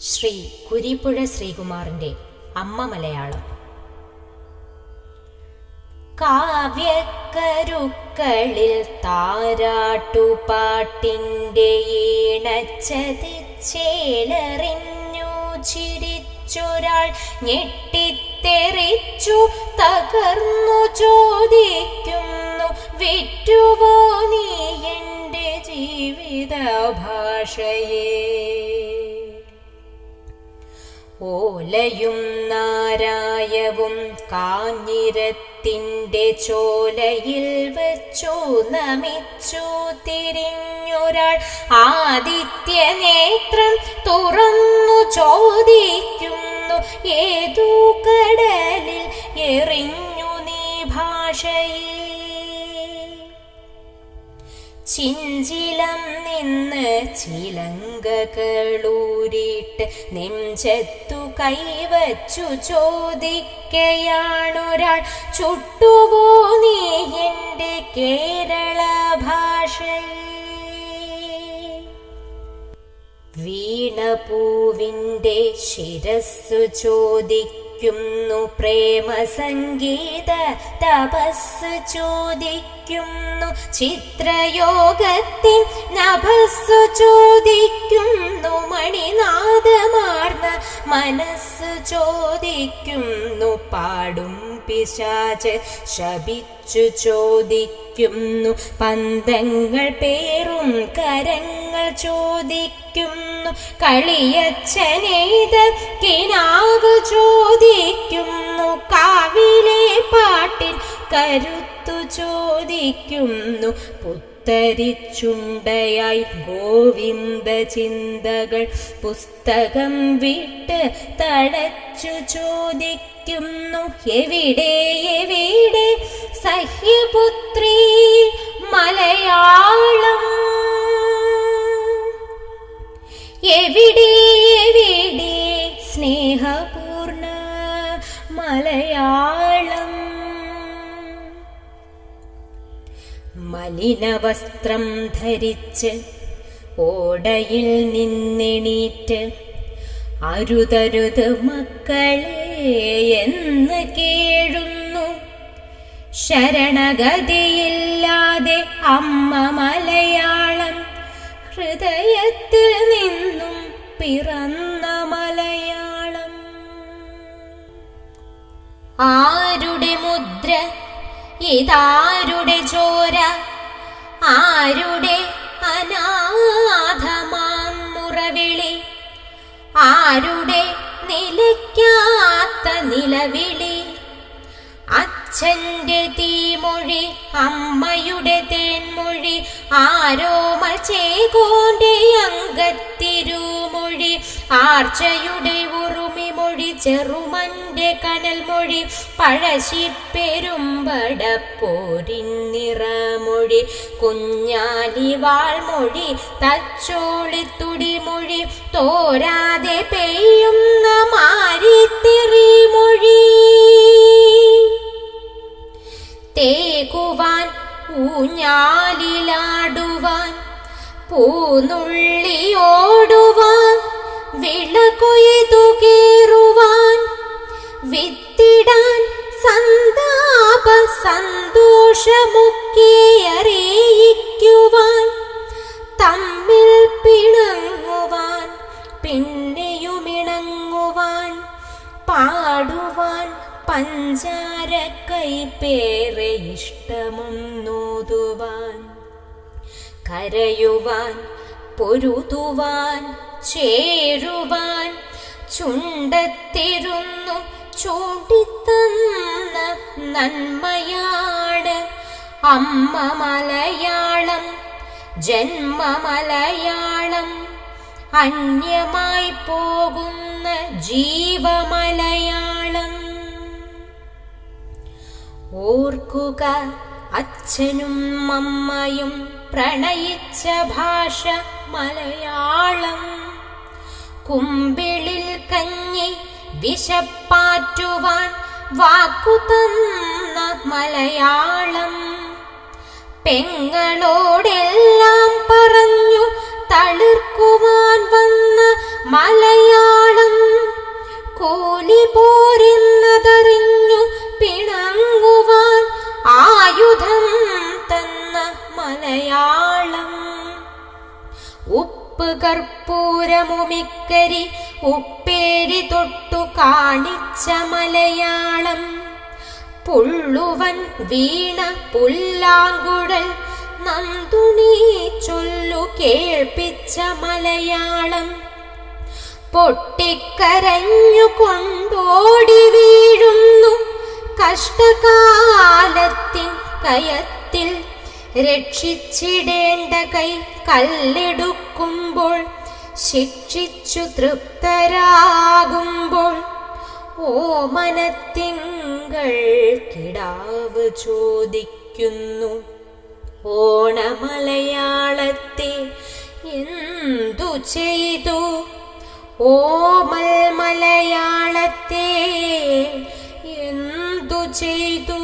ശ്രീ കുരിപ്പുഴ ശ്രീകുമാറിന്റെ അമ്മ മലയാളം. കാവ്യക്കരുക്കളിൽ താരാട്ടുപാട്ടിൻ്റെ ഈണച്ചതിച്ചേലറിഞ്ഞു ചിരിച്ചൊരാൾ ഞെട്ടിത്തെറിച്ചു തകർന്നു ചോദിക്കുന്നു, വിറ്റുവോ നീ എൻ്റെ ജീവിത ഭാഷയെ? ഓലയും നാരായവും കാഞ്ഞിരത്തിൻ്റെ ചോലയിൽ വെച്ചു നമിച്ചു തിരിഞ്ഞൊരാൾ ആദിത്യനേത്രം തുറന്നു ചോദിക്കുന്നു, ഏതു കടലിൽ എറിഞ്ഞു നീ ഭാഷയെ? ചിഞ്ചിലം നിന്ന് ചിലങ്കകളൂരിട്ട് നെഞ്ചത്തു കൈവച്ചു ചോദിക്കയാണൊരാൾ, ചുട്ടുവോ നീ എൻ്റെ കേരള ഭാഷയെ? വീണപൂവിൻ്റെ ശിരസ്സു ചോദിക്കുന്നു, പ്രേമസംഗീത തപസ് ചോദിക്കുന്നു, ചിത്രയോഗത്തിൻ നഭസ്സു ചോദിക്കുന്നു, മണിനാദമാർന്ന മനസ്സ് ചോദിക്കുന്നു, പാടും പിശാച് ശപിച്ചു ചോദിക്കുന്നു, പന്തങ്ങൾ പേറും കരങ്ങൾ ചോദിക്കുന്നു, കളിയച്ഛനെയ്ത കിനാവ് ചോദിക്കുന്നു, കാവിലെ പാട്ടിൻ കരുത്തു ചോദിക്കുന്നു, പുത്തരിച്ചുണ്ടയായി ഗോവിന്ദ ചിന്തകൾ പുസ്തകം വിട്ട് തടച്ചു ചോദിക്കുന്നു, എവിടെ എവിടെ സഹ്യപുത്രി മലയാളം? എവിടെ എവിടെ സ്നേഹപൂർണ മലയാളം? മലിനവസ്ത്രം ധരിച്ച് ഓടയിൽ നിന്നെണീറ്റ് അരുതരുത് മക്കളെ എന്ന് കേഴുന്നു, ശരണഗതിയില്ലാതെ അമ്മ മലയാളം, ഹൃദയത്തിൽ നിന്നും പിറന്ന മലയാളം. ആരുടെ മുദ്ര ഇതാരുടെ ചോര, ആരുടെ അനാഥമാം മുറവിളി, ആരുടെ നിലയ്ക്കാത്ത നിലവിളി, അച്ഛൻ്റെ തീമൊഴി അമ്മയുടെ തേൻമൊഴി, ആരോമൽ ചേകോന്റെ അങ്കത്തിരുമൊഴി, ആർച്ചയുടെ ഉറുമിമൊഴി, ചെറുമന്റെ കനൽമൊഴി, പഴശ്ശിപ്പെരുമ്പടപ്പോരിൻ നിറമൊഴി, കുഞ്ഞാലിവാൾമൊഴി, തച്ചോളിത്തുടിമൊഴി, തോരാതെ പെയ്യുന്ന മാരിത്തെറിമൊഴി, തേകുവാൻ ഊഞ്ഞാലിലാടുവാൻ പൂനുള്ളിയോടുവാൻ, വിളകൊയ്തു കീറുവാൻ, വിത്തിടാൻ സന്താപ സന്തോഷമൊക്കെ അറിയിക്കുവാൻ, തമ്മിൽ പിണങ്ങുവാൻ പിന്നെയുമിണങ്ങുവാൻ, പാടുവാൻ പഞ്ചാര കൈപ്പേറെ ഇഷ്ടമൊന്നൂതുവാൻ, കരയുവാൻ പൊരുതുവാൻ ചേരുവാൻ, ചുണ്ടത്തിരുന്നു ചൂണ്ടിത്തന്ന നന്മയാണ് അമ്മ മലയാളം, ജന്മമലയാളം, അന്യമായി പോകുന്ന ജീവമലയാളം. ഓർക്കുക അച്ഛനും അമ്മയും പ്രണയിച്ച ഭാഷ മലയാളം, കുമ്പിളിൽ കഞ്ഞി വിശപ്പാറ്റുവാൻ വാക്കു തന്ന മലയാളം, പെങ്ങളോടെല്ലാം പറഞ്ഞു തളിർക്കുവാൻ വന്ന മലയാളം. കൂലി പോരെന്നതറിഞ്ഞു പിണങ്ങുവാൻ ആയുധം തന്ന മലയാളം. ഉപ്പ് കർപ്പൂരമുമിക്കരി ഉപ്പേരി തൊട്ടു കാണിച്ച മലയാളം. പുള്ളുവൻ വീണ പുല്ലാങ്കുഴൽ നന്ദുണി ചൊല്ലു കേൾപ്പിച്ച മലയാളം. പൊട്ടിക്കരഞ്ഞു കൊണ്ടോടി വീഴുന്നു കഷ്ടകാലത്തിൻ കയത്തിൽ. രക്ഷിച്ചിടേണ്ട കൈ കല്ലെടുക്കുമ്പോൾ ശിക്ഷിച്ചു തൃപ്തരാകുമ്പോൾ ഓമനത്തിങ്കൾ കിടാവ് ചോദിക്കുന്നു, ഓണമലയാളത്തെ എന്തു ചെയ്തു? ഓമൽ മലയാളത്തെ എന്തു ചെയ്തു?